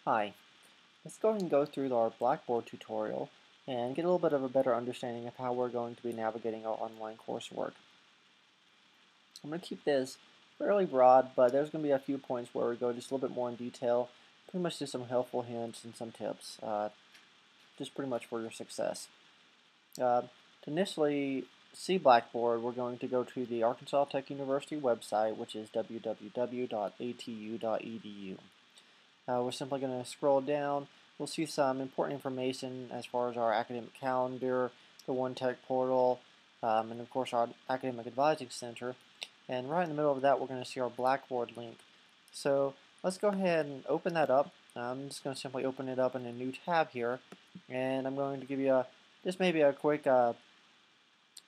Hi, let's go ahead and go through our Blackboard tutorial and get a little bit of a better understanding of how we're going to be navigating our online coursework. I'm going to keep this fairly broad, but there's going to be a few points where we go just a little bit more in detail, pretty much just some helpful hints and some tips, just pretty much for your success. To initially see Blackboard, we're going to go to the Arkansas Tech University website, which is www.atu.edu. We're simply going to scroll down. We'll see some important information as far as our academic calendar, the One Tech portal, and of course our academic advising center. And right in the middle of that, we're going to see our Blackboard link. So let's go ahead and open that up. I'm just going to simply open it up in a new tab here, and I'm going to give you just maybe a quick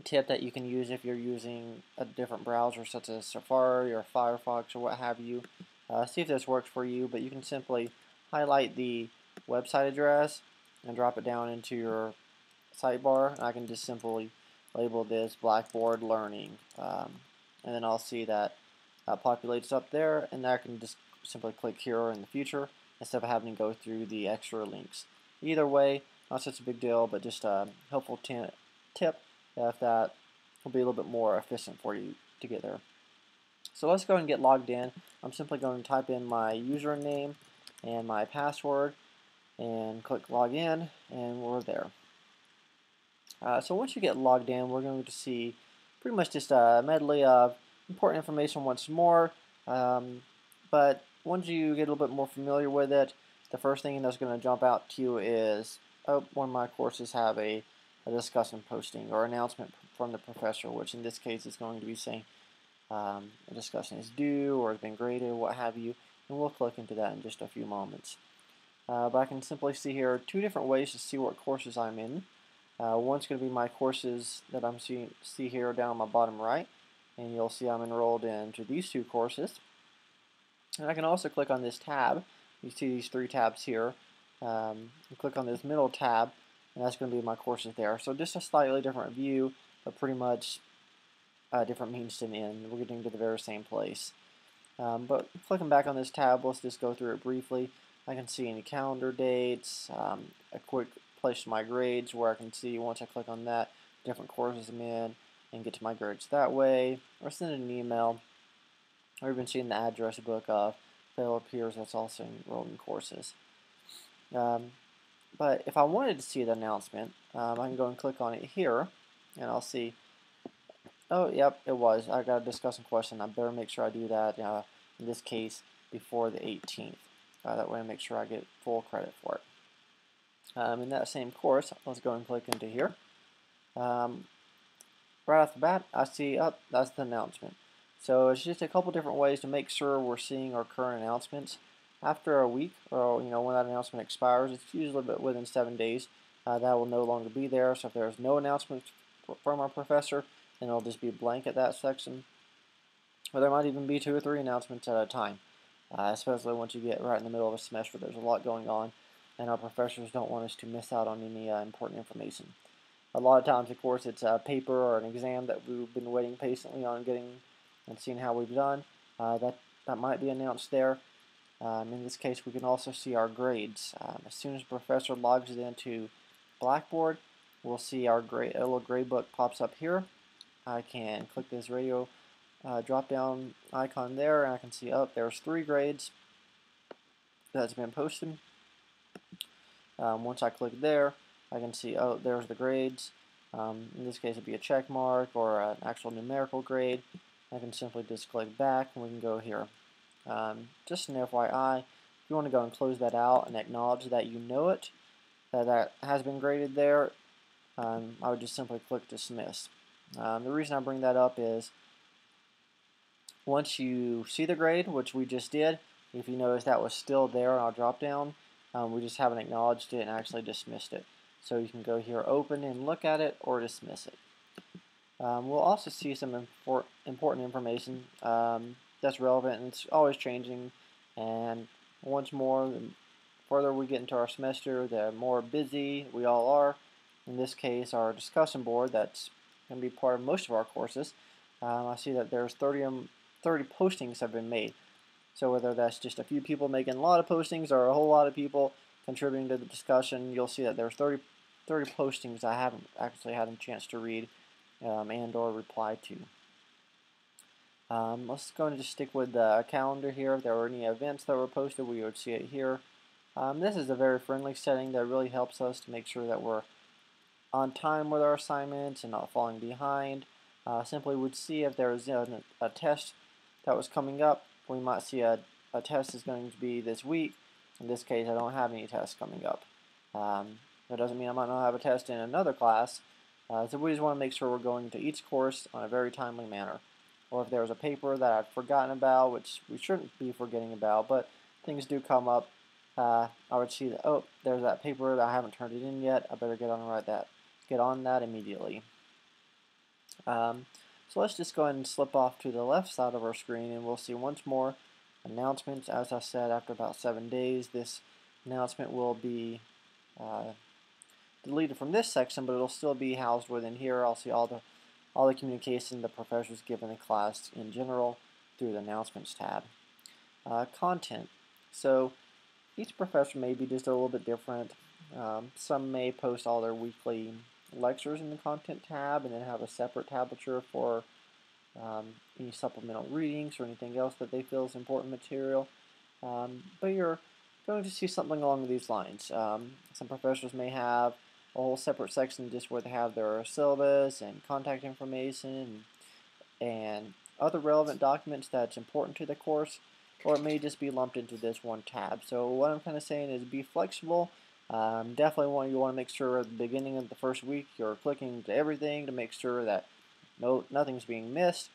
tip that you can use if you're using a different browser such as Safari or Firefox or what have you. See if this works for you, but you can simply highlight the website address and drop it down into your sidebar. I can just simply label this Blackboard Learning, and then I'll see that populates up there, and I can just simply click here in the future instead of having to go through the extra links. Either way, not such a big deal, but just a helpful tip if that will be a little bit more efficient for you to get there. So let's go ahead and get logged in. I'm simply going to type in my username and my password and click login, and we're there. So once you get logged in, we're going to see pretty much just a medley of important information once more. But once you get a little bit more familiar with it, the first thing that's going to jump out to you is, oh, one of my courses have a discussion posting or announcement from the professor, which in this case is going to be saying a discussion is due or has been graded or what have you, and we'll click into that in just a few moments. But I can simply see here two different ways to see what courses I'm in. One's going to be my courses that I'm see here down on my bottom right, and you'll see I'm enrolled into these two courses. And I can also click on this tab. You see these three tabs here. Click on this middle tab, and that's going to be my courses there. So just a slightly different view, but pretty much different means to an end. We're getting to the very same place. But clicking back on this tab, let's just go through it briefly. I can see any calendar dates, a quick place to my grades where I can see once I click on that different courses I'm in and get to my grades that way, or send an email, or even seeing the address book of fellow peers that's also enrolled in courses. But if I wanted to see the announcement, I can go and click on it here, and I'll see, oh, yep, it was. I got a discussion question. I better make sure I do that, in this case, before the 18th. That way I make sure I get full credit for it. In that same course, let's go and click into here. Right off the bat, I see, oh, that's the announcement. So it's just a couple different ways to make sure we're seeing our current announcements. After a week, or when that announcement expires, it's usually within 7 days. That will no longer be there. So if there's no announcement from our professor, then it'll just be blank at that section. Or there might even be 2 or 3 announcements at a time, especially once you get right in the middle of a semester. There's a lot going on, and our professors don't want us to miss out on any important information. A lot of times, of course, it's a paper or an exam that we've been waiting patiently on getting and seeing how we've done. That might be announced there. In this case, we can also see our grades. As soon as the professor logs it into Blackboard, we'll see our grade. A little grade book pops up here. I can click this radio drop-down icon there, and I can see, oh, there's 3 grades that's been posted. Once I click there, I can see, oh, there's the grades. In this case, it'd be a check mark or an actual numerical grade. I can simply just click back, and we can go here. Just an FYI, if you want to go and close that out and acknowledge that you know it, that has been graded there, I would just simply click dismiss. The reason I bring that up is once you see the grade, which we just did, if you notice that was still there on our drop down, we just haven't acknowledged it and actually dismissed it. So you can go here, open and look at it, or dismiss it. We'll also see some important information that's relevant, and it's always changing. And once more, the further we get into our semester, the more busy we all are. In this case, our discussion board, that's going to be part of most of our courses. I see that there's 30 postings have been made. So whether that's just a few people making a lot of postings or a whole lot of people contributing to the discussion, you'll see that there's 30 postings I haven't actually had a chance to read and or reply to. Let's go and just stick with the calendar here. If there were any events that were posted, we would see it here. This is a very friendly setting that really helps us to make sure that we're on time with our assignments and not falling behind. Simply would see if there was a test that was coming up. We might see a test is going to be this week. In this case, I don't have any tests coming up. That doesn't mean I might not have a test in another class. So we just want to make sure we're going to each course on a very timely manner. Or if there's a paper that I've forgotten about, which we shouldn't be forgetting about, but things do come up, I would see that, oh, there's that paper that I haven't turned it in yet. I better get on that immediately. So let's just go ahead and slip off to the left side of our screen, and we'll see once more announcements. As I said, after about 7 days, this announcement will be deleted from this section, but it'll still be housed within here. I'll see all the communication the professors give in the class in general through the announcements tab. Content. So each professor may be just a little bit different. Some may post all their weekly lectures in the content tab and then have a separate tablature for any supplemental readings or anything else that they feel is important material. But you're going to see something along these lines. Some professors may have a whole separate section just where they have their syllabus and contact information and other relevant documents that's important to the course, or it may just be lumped into this one tab. So what I'm kind of saying is be flexible. Definitely you want to make sure at the beginning of the first week you're clicking to everything to make sure that nothing's being missed.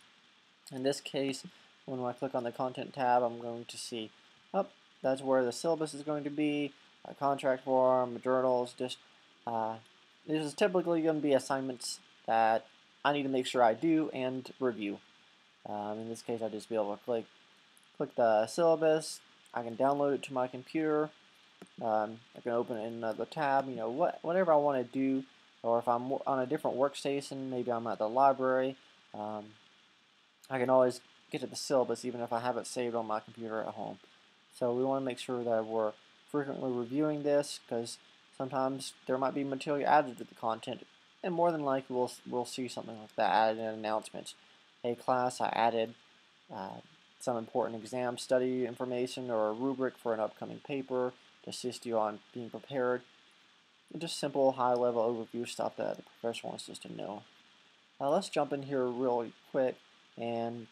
In this case, when I click on the content tab, I'm going to see, that's where the syllabus is going to be, a contract form, journals, just this is typically going to be assignments that I need to make sure I do and review. In this case, I'll just be able to click the syllabus. I can download it to my computer. I can open it in another tab. Whatever I want to do, or if I'm on a different workstation, maybe I'm at the library. I can always get to the syllabus even if I have it saved on my computer at home. So we want to make sure that we're frequently reviewing this, because sometimes there might be material added to the content, and more than likely we'll see something like that added in announcements. Hey class, I added some important exam study information or a rubric for an upcoming paper to assist you on being prepared. Just simple high-level overview stuff that the professor wants us to know. Now let's jump in here really quick and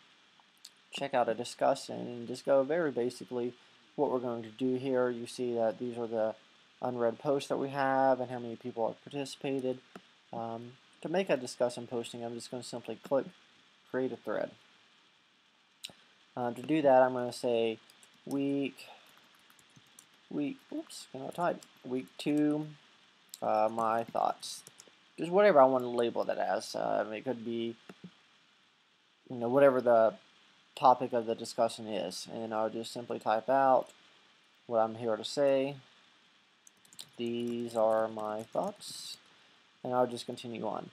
check out a discussion and just go very basically what we're going to do here. You see that these are the unread posts that we have and how many people have participated. To make a discussion posting, I'm just going to simply click create a thread. To do that, I'm going to say week 2, my thoughts. Just whatever I want to label that as. It could be, whatever the topic of the discussion is, and I'll just simply type out what I'm here to say. These are my thoughts, and I'll just continue on.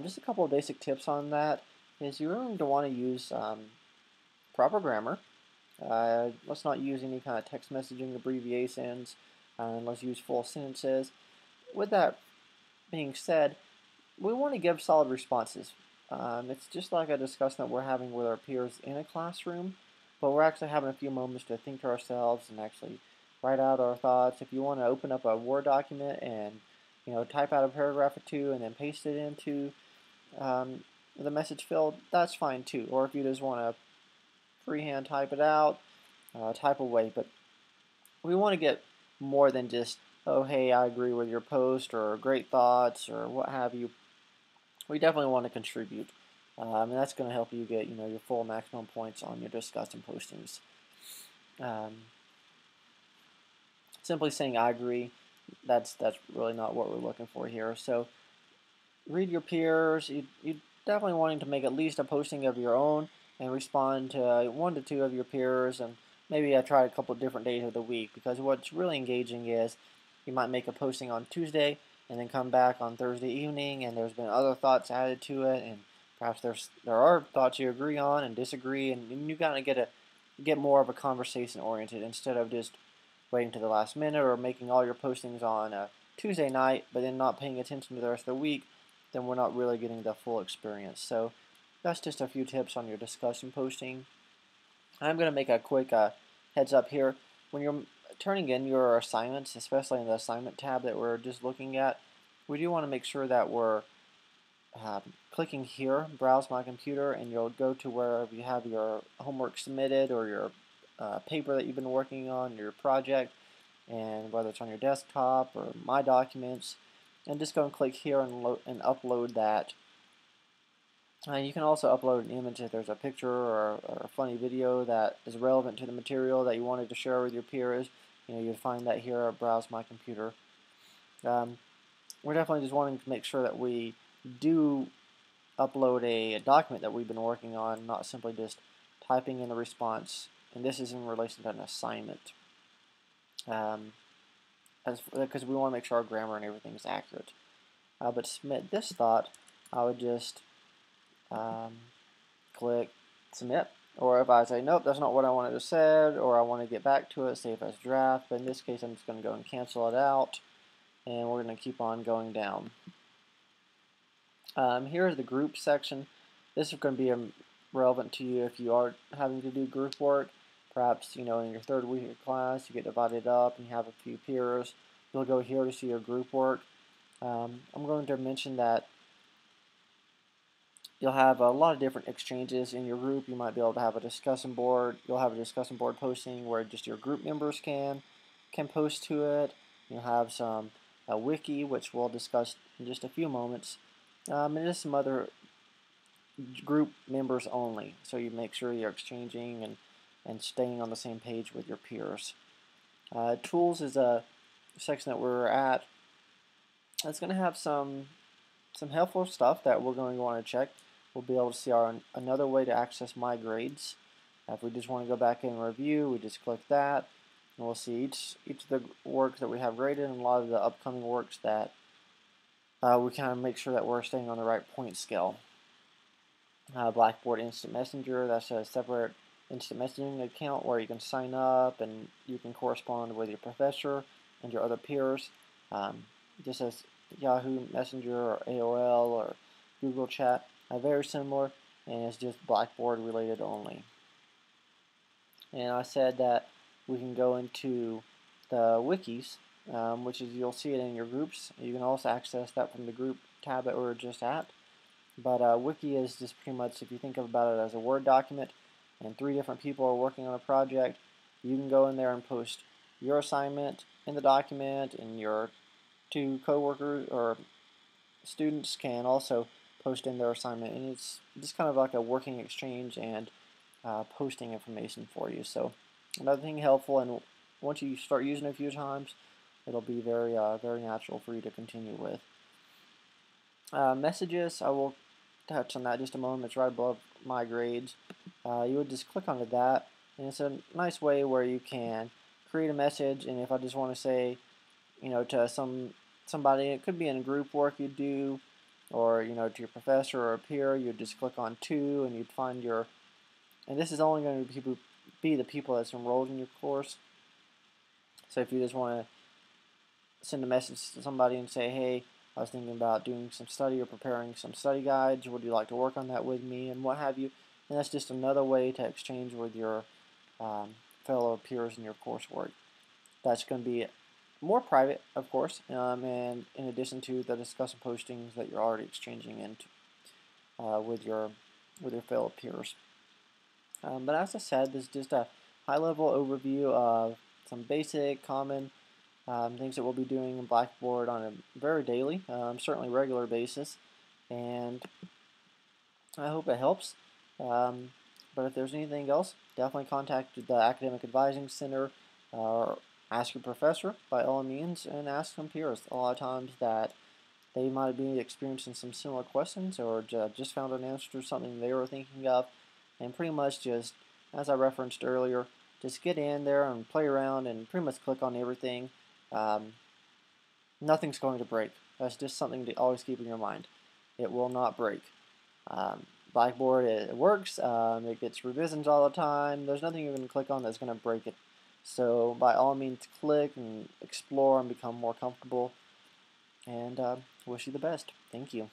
Just a couple of basic tips on that is you're going to want to use proper grammar. Let's not use any kind of text messaging abbreviations, and let's use full sentences. With that being said, we want to give solid responses. It's just like a discussion that we're having with our peers in a classroom, but we're actually having a few moments to think to ourselves and actually write out our thoughts. If you want to open up a Word document and type out a paragraph or two and then paste it into the message field, that's fine too. Or if you just want to freehand type it out, type away. But we want to get more than just, oh hey, I agree with your post, or great thoughts, or what have you. We definitely want to contribute, and that's going to help you get your full maximum points on your discussion postings. Simply saying I agree, that's really not what we're looking for here. So read your peers. You definitely wanting to make at least a posting of your own and respond to 1 to 2 of your peers, and maybe I try a couple of different days of the week, because what's really engaging is you might make a posting on Tuesday and then come back on Thursday evening and there's been other thoughts added to it, and perhaps there are thoughts you agree on and disagree, and you gotta get get more of a conversation oriented instead of just waiting to the last minute or making all your postings on a Tuesday night but then not paying attention to the rest of the week. Then we're not really getting the full experience. So that's just a few tips on your discussion posting. I'm going to make a quick heads up here. When you're turning in your assignments, especially in the assignment tab that we're just looking at, we do want to make sure that we're clicking here, browse my computer, and you'll go to wherever you have your homework submitted or your paper that you've been working on, your project, and whether it's on your desktop or My Documents, and just go and click here and upload that. You can also upload an image if there's a picture or a funny video that is relevant to the material that you wanted to share with your peers. You'd find that here at Browse My Computer. We're definitely just wanting to make sure that we do upload a document that we've been working on, not simply just typing in a response. And this is in relation to an assignment, because we want to make sure our grammar and everything is accurate. But to submit this thought, I would just click submit. Or if I say, nope, that's not what I wanted to say, or I want to get back to it, save as draft, but in this case I'm just going to go and cancel it out, and we're going to keep on going down. Here's the group section. This is going to be relevant to you if you are having to do group work. Perhaps, in your third week of class, you get divided up and you have a few peers. You'll go here to see your group work. I'm going to mention that you'll have a lot of different exchanges in your group. You might be able to have a discussion board. You'll have a discussion board posting where just your group members can post to it. You'll have a wiki, which we'll discuss in just a few moments. And just some other group members only. So you make sure you're exchanging and staying on the same page with your peers. Tools is a section that we're at. It's going to have some helpful stuff that we're going to want to check. We'll be able to see another way to access my grades. If we just want to go back and review, we just click that, and we'll see each of the works that we have graded and a lot of the upcoming works that we kind of make sure that we're staying on the right point scale. BlackBoard Instant Messenger, that's a separate instant messaging account where you can sign up and you can correspond with your professor and your other peers. Just as Yahoo Messenger or AOL or Google Chat, very similar, and it's just Blackboard related only. And I said that we can go into the wikis, which is, you'll see it in your groups. You can also access that from the group tab that we were just at. But wiki is just pretty much, if you think about it as a Word document and 3 different people are working on a project, you can go in there and post your assignment in the document, and your 2 coworkers or students can also post in their assignment, and it's just kind of like a working exchange and posting information for you. So another thing helpful, and once you start using it a few times, it'll be very natural for you to continue with. Messages, I will touch on that in just a moment. It's right above my grades. You would just click onto that, and it's a nice way where you can create a message. And if I just want to say, to somebody, it could be in a group work you do, or to your professor or a peer, you'd just click on to, and you'd find your, and this is only going to be the people that's enrolled in your course. So if you just want to send a message to somebody and say, hey, I was thinking about doing some study or preparing some study guides, would you like to work on that with me, and what have you, and that's just another way to exchange with your fellow peers in your coursework. That's going to be more private, of course, and in addition to the discussion postings that you're already exchanging into with your fellow peers. But as I said, this is just a high-level overview of some basic, common things that we'll be doing in Blackboard on a very daily, certainly regular basis, and I hope it helps. But if there's anything else, definitely contact the Academic Advising Center, or ask your professor by all means, and ask some peers. A lot of times that they might be experiencing some similar questions, or just found an answer to something they were thinking of, and pretty much just, as I referenced earlier, just get in there and play around and pretty much click on everything. Nothing's going to break. That's just something to always keep in your mind. It will not break. Blackboard, it works. It gets revisions all the time. There's nothing you're going to click on that's going to break it. So by all means, click and explore and become more comfortable. And wish you the best. Thank you.